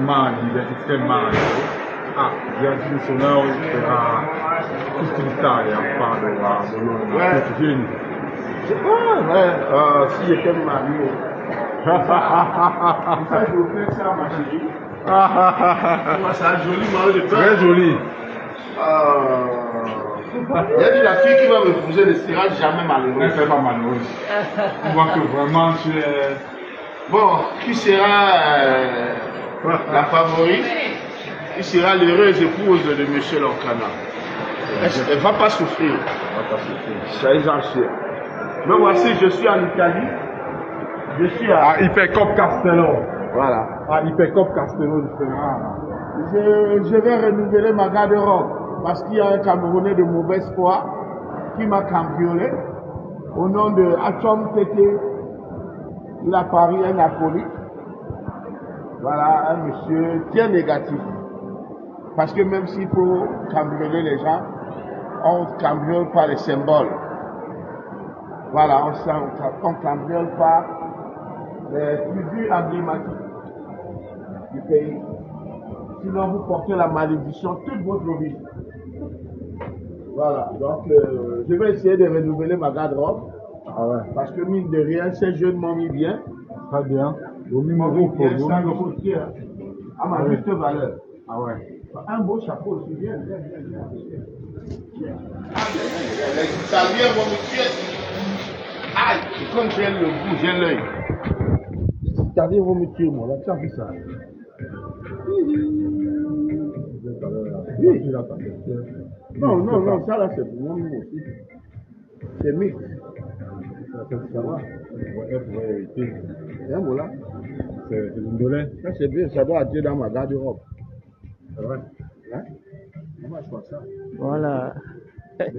Mali, del sistema Mali. Viaggi missionari per tutta l'Italia, a Padova, a Bologna, tutti i giorni. Si j'étais marié. Je vous fais ça, ma chérie. C'est un joli mariage. Très joli. Il y a dit la fille qui va m'épouser ne sera jamais Ne malheureuse. fais pas malheureuse. On voit que vraiment tu es. Bon, qui sera la favorite? Qui sera l'heureuse épouse de Michel Oncana? Elle ne va pas souffrir. Ça, j'en suis. Mais voici, je suis en Italie. Je suis à. Hypercop Castello. Voilà. Hypercop Castello du Ferrara. Je vais renouveler ma garde-robe parce qu'il y a un Camerounais de mauvaise foi qui m'a cambriolé au nom de Achom Tete. Il a parié un alcoolique. Voilà, un monsieur très négatif. Parce que même s'il faut cambrioler les gens, on ne cambriole pas les symboles. Voilà, on ne cambriole pas les figures emblématiques du pays. Sinon, vous portez la malédiction toute votre vie. Voilà, donc je vais essayer de renouveler ma garde-robe. Ah ouais. Parce que mine de rien, ces jeunes m'ont mis bien. Très bien. Au Ils m'ont mis bien sans le côté, hein, à ma juste valeur. Ah ouais. Un beau chapeau aussi, bien. Ça vient, mon monsieur. Aïe, comme j'ai le goût, j'ai l'œil. Ça vient, mon monsieur, moi, là, tu as vu ça? Oui. Non, non, non, ça là, c'est pour moi aussi. C'est mixte. Ça va. C'est un mot là. C'est une dolée. Ça, c'est bien, ça doit être dans ma garde-robe. C'est vrai. Hein? Comment je vois ça? Voilà. Arrête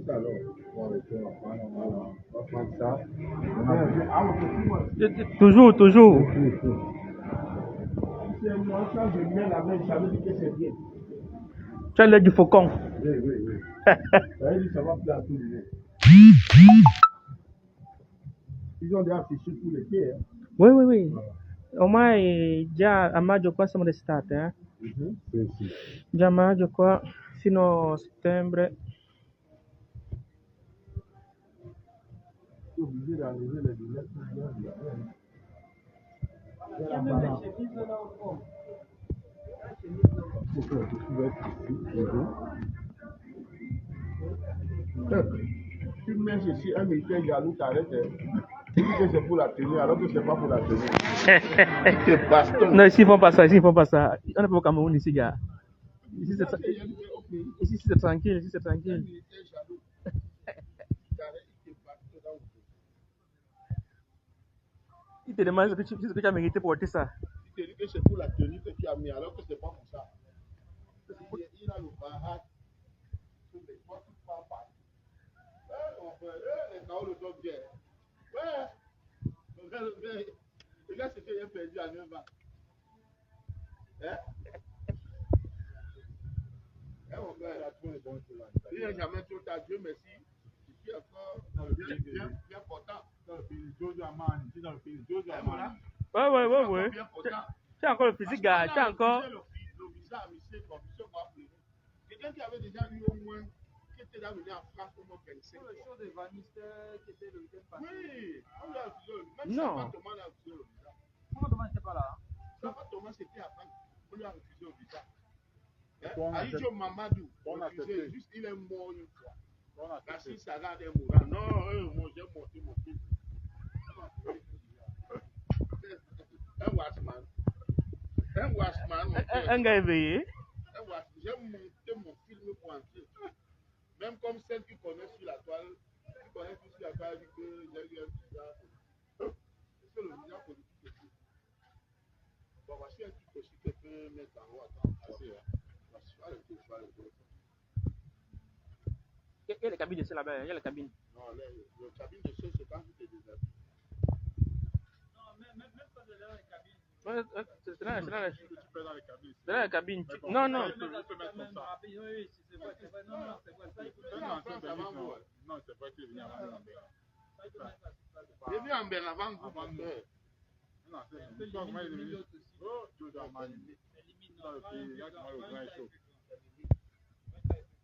ça alors. On va prendre ça. Toujours, toujours. C'est moi, quand je mets la main, ça veut dire que c'est bien. Tu as l'air du faucon. Oui, oui, oui. Ça veut dire que ça va plaire à tout le monde. Ils ont déjà affiché tous les pieds. Hein. Oui, oui, oui. Ormai già a maggio qua siamo d'estate, eh? Sì. Già a maggio qua fino a settembre. Je suis obligé d'enlever les lunettes. Tu mets ceci, un militaire jaloux t'arrête. Tu dis que c'est pour la tenue, alors que c'est pas pour la tenue. C'est baston. Non, ici ils font pas ça, ici ils font pas ça. On n'est pas au Cameroun ici, gars. Ici c'est tranquille, ici c'est tranquille. Il te demande ce que tu as mérité pour porter ça. Il te dit que c'est pour la tenue que tu as mis, alors que c'est pas pour ça. Il a le baraque sur les portes, tu parles pas. Les gars, le doigt bien. Ouais. Le gars, c'est qu'il a perdu à 9 ans. Hein? Mon gars, il a trouvé le bon chemin. Il n'a jamais trop tard, Dieu merci. Je suis encore bien portant. Dans le pays, Jojo Amani. Dans le pays, Jojo Amani. Ouais. Tu as encore le physique, gars. Tu as encore. Le visa, monsieur, quelqu'un qui avait déjà eu au moins, qui était là venu en France au moins 25 ans. Le show de Vanister qui était le week-end passé. Oui, on l'a refusé. Même Sava Thomas l'a refusé le visa. Sava Thomas n'était pas là. Sava Thomas était à France. On lui a refusé le visa. Aïdjo Mamadou, refusé. Juste, il est mort une fois. Kassim Saga est mourant. Non, moi j'ai monté mon film. Un watchman. Un gars éveillé. J'ai monté mon film pour entrer. Même comme celle qui connaît sur la toile, qui connaît tout sur la toile, dit que j'ai eu un visa. C'est le visa politique aussi. Bon, voici un truc aussi que peut mettre en haut. Attends, assez. Il y a les cabines de ceux là-bas, il y a les cabines. Non, le cabine de ceux, c'est quand tu te déshabilles. Non, même quand tu es dans les cabines. C'est là, c'est là. Tu peux dans les cabines. C'est là la cabine. Non. Tu peux mettre comme ça. Oui, c'est vrai. Non, c'est vrai. Non, c'est vrai qu'il est venu avant. Il est venu en Berne avant vous. C'est quoi, comment il est devenu? Oh, Joe Darmani. Dans le pays, il y a comment le grand est chaud.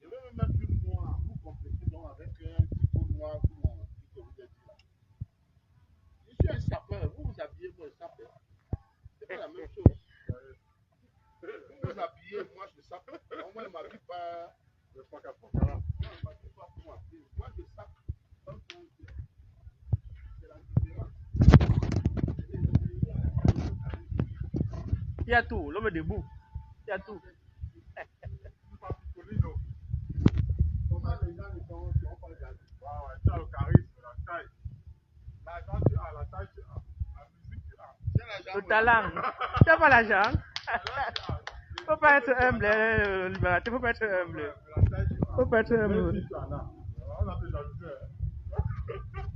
Je vais me mettre une noire, vous complétez donc avec un petit peu noir pour mon petit que vous êtes là. Je suis un sapeur, vous vous habillez pour un sapeur. C'est pas la même chose. Vous vous habillez, moi je sape. Moi je ne m'habille pas. Le fois qu'à fond. Non, je ne m'habille pas pour m'habiller. Moi je sape. C'est la différence. Il y a tout, l'homme est debout. Il y a tout. Comment les gens ne sont pas gardés. Waouh, tu as le charisme, la taille. L'argent, tu as, la taille, tu as. La musique, tu as. Le talent. Tu n'as pas l'argent. Il ne faut pas être humble, libérateur. Il ne faut pas être humble. Il faut pas être humble. On a fait jalousie.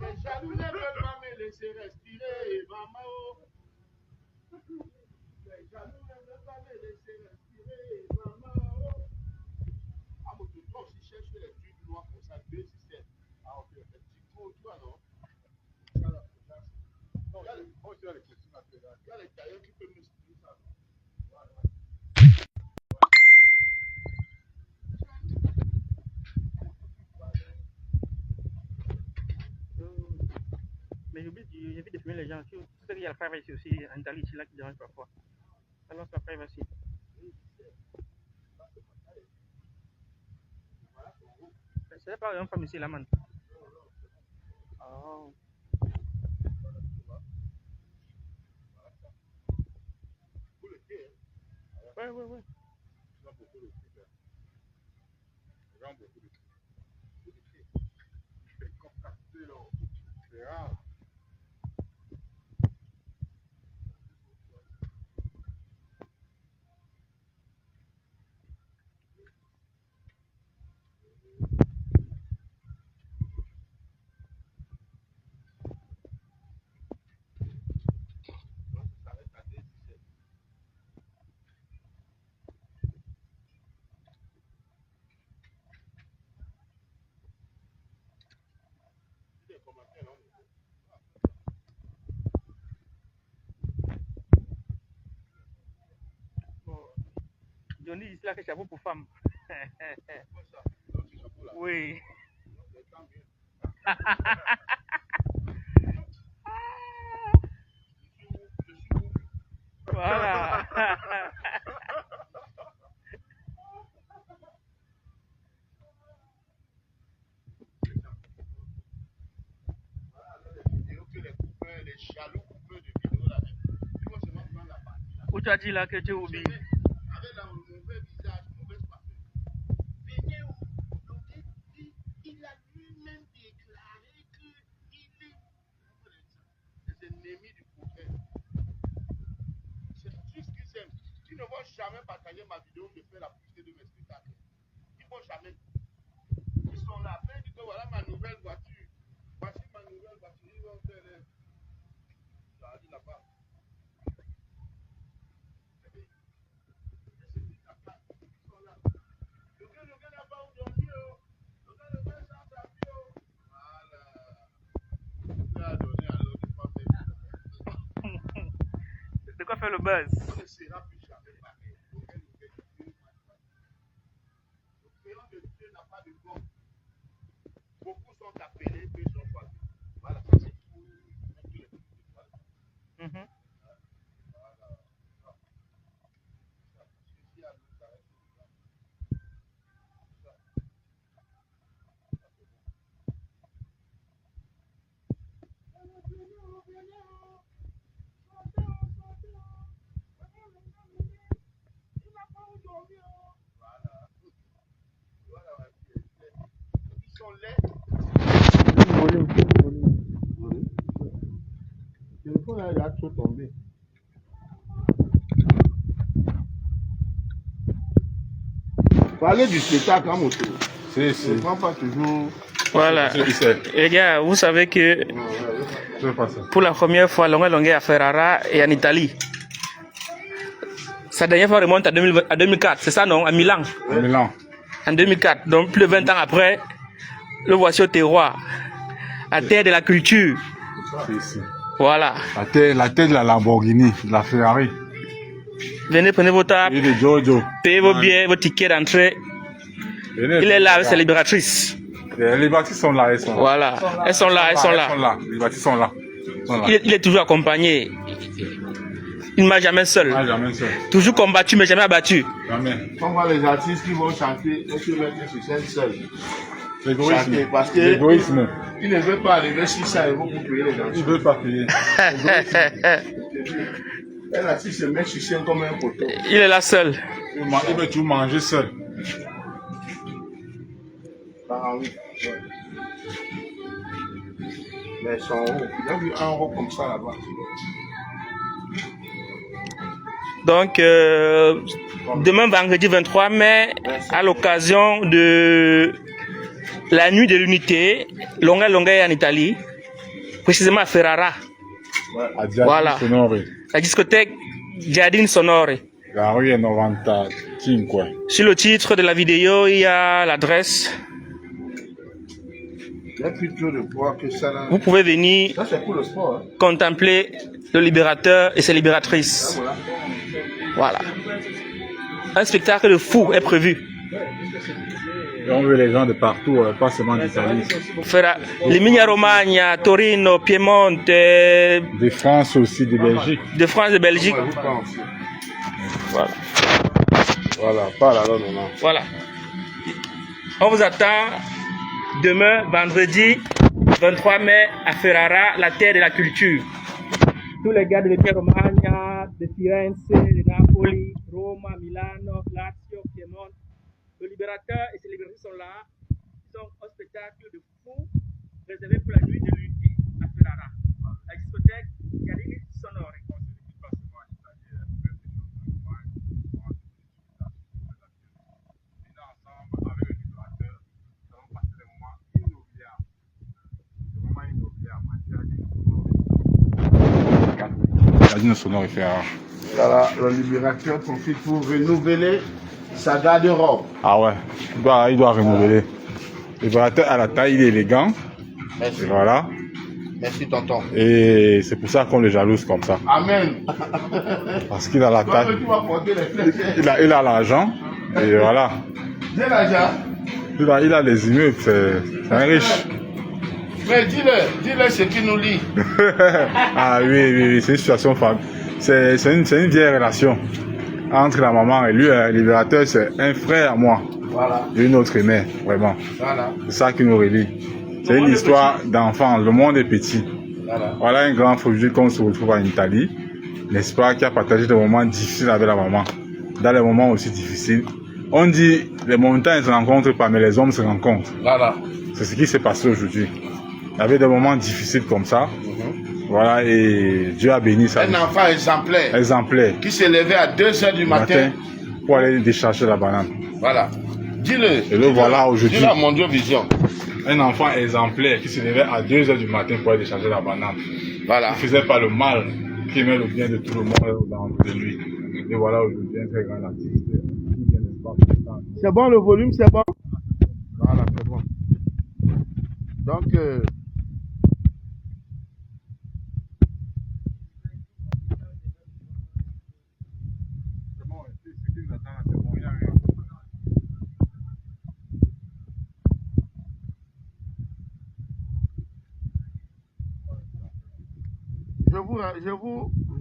Les jaloux ne veulent pas me laisser respirer, maman. Les jaloux ne veulent pas me laisser respirer, maman. Ah, mon toi aussi cherche les trucs noirs comme ça, 2 systèmes. Ah, ok. Les petits cours, tu vois, non? Il y a les tailleurs qui peuvent me expliquer ça. Mais j'évite de filmer les gens. Tu sais qu'il y a la privacy aussi en Italie, c'est là qui dérange parfois. Alors, c'est la privacy. C'est pas un femme ici, la man. Oh. Ouais, ouais, ouais. C'est rare. Johnny dit là que chapeau pour femme. Oui. Voilà. Les jaloux coupeurs de vidéos là. Il faut seulement prendre la partie là. Où tu as dit là que tu oublies? Avec la mauvais visage, mauvaise parfum. Venez où? Il a lui-même déclaré qu'il est les ennemis du prophète. C'est tout ce qu'ils aiment. Ils ne vont jamais partager ma vidéo, me faire la publicité de mes spectacles. Ils ne vont jamais. Ils sont là. Après, ils disent que voilà ma nouvelle voiture. Voici ma nouvelle voiture. Ils vont faire les. Ça a dit là-bas. De quoi faire le buzz? Beaucoup sont appelés, peu sont choisis. Voilà, ça c'est tout. Ils sont laids. Le téléphone là, il a trop tombé. Parlez du spectacle en moto. Si, Je ne prends pas toujours. Voilà. Les gars, vous savez que Je vais passer. pour la première fois, Longue à Ferrara et en Italie. Sa dernière fois remonte à 2004, c'est ça non? À Milan. À Milan. En 2004, donc plus de 20 ans après, le voici au terroir, à terre de la culture. C'est ici. Voilà. La tête de la Lamborghini, de la Ferrari. Venez, prenez vos tables, Et de Giorgio. payez vos billets, vos tickets d'entrée. Venez. Il est là avec ses libératrices. Les libératrices sont là, elles sont là. Voilà. Elles sont là, elles sont là. Les libératrices sont là. Il est toujours accompagné. Il ne m'a jamais seul. Ah, jamais seul. Toujours combattu, mais jamais abattu. Jamais. On voit les artistes qui vont chanter et se mettre sur scène seuls. L'égoïsme. Chanter parce que L'égoïsme. ils ne veulent pas arriver sur ça, ils vont vous payer les Ils danseurs. ne veulent pas payer. Un artiste se met sur scène comme un poteau. Il est là seul. Il veut tout manger seul. Ah oui. Ouais. Mais ils sont hauts. Il y a vu un haut comme ça là-bas. Donc, demain, vendredi 23 mai, à l'occasion de la nuit de l'unité, Longa Longa en Italie, précisément à Ferrara, voilà. Sonore. La discothèque Giardini Sonore. La rue est 95. Sur le titre de la vidéo, il y a l'adresse. Il y a plus de poids que ça là. Vous pouvez venir Ça c'est pour le sport. Hein. contempler le libérateur et ses libératrices. Voilà. Voilà. Un spectacle de fou est prévu. Et on veut les gens de partout, pas seulement d'Italie. L'Emilia Romagna, Torino, Piemonte, De France aussi, de Belgique. de France et Belgique. Ouais, vous pensez. Voilà. Voilà, pas là, non, non. Voilà. On vous attend demain, vendredi 23 mai, à Ferrara, la terre de la culture. Tous les gars de l'Emilia Romagna, de Firenze, de Napoli, Roma, Milano, Lazio, Piemonte. Le libérateur et ses libératrices sont là. Ils sont au spectacle de fou réservé pour la nuit de l'unité à Ferrara. La discothèque Giardini Sonore. Giardini Sonore et Ferrara. Voilà, le libérateur profite pour renouveler sa garde-robe. Ah ouais, il doit renouveler. Le libérateur à la taille, il est élégant. Merci. Et voilà. Merci, tonton. Et c'est pour ça qu'on le jalouse comme ça. Amen. Parce qu'il a la taille. Toi, tu vas porter les flèches. Il a l'argent. Et voilà. J'ai l'argent. Il a les immeubles, c'est un riche. Mais dis-le ce qui nous lie. Ah oui, c'est une situation familiale. C'est une vieille relation entre la maman et lui. Le libérateur, c'est un frère à moi. Voilà. Et une autre mère, vraiment. Voilà. C'est ça qui nous relie. C'est une histoire d'enfant. Le monde est petit. Voilà un grand projet qu'on se retrouve en Italie, n'est-ce pas, qui a partagé des moments difficiles avec la maman. Dans les moments aussi difficiles, on dit les montagnes ne se rencontrent pas, mais les hommes se rencontrent. Voilà. C'est ce qui s'est passé aujourd'hui. Il y avait des moments difficiles comme ça. Voilà, et Dieu a béni ça. Un enfant exemplaire. Exemplaire. Qui s'est levé à 2h du matin. Pour aller décharger la banane. Voilà. Dis-le. Et le voilà aujourd'hui. Dis-le à Mondio Vision. Un enfant exemplaire qui se levait à 2h du matin pour aller décharger la banane. Voilà. Il ne faisait pas le mal, qui aimait le bien de tout le monde autour de lui. Et voilà aujourd'hui un très grand artiste. C'est bon le volume, c'est bon? Voilà, c'est bon. Donc,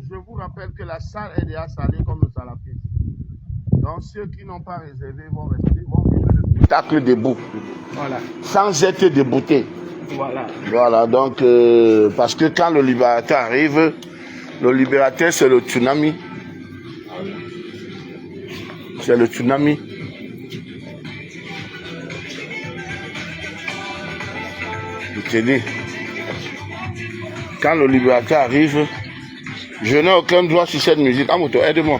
je vous rappelle que la salle est déjà salée comme le salafiste. Donc ceux qui n'ont pas réservé vont rester, vont vivre le spectacle debout. Voilà. Sans être déboutés. Voilà. Voilà, donc parce que quand le libérateur arrive, le libérateur c'est le tsunami. C'est le tsunami. Je te dis. Quand le libérateur arrive, je n'ai aucun droit sur cette musique. Amoto, aide-moi.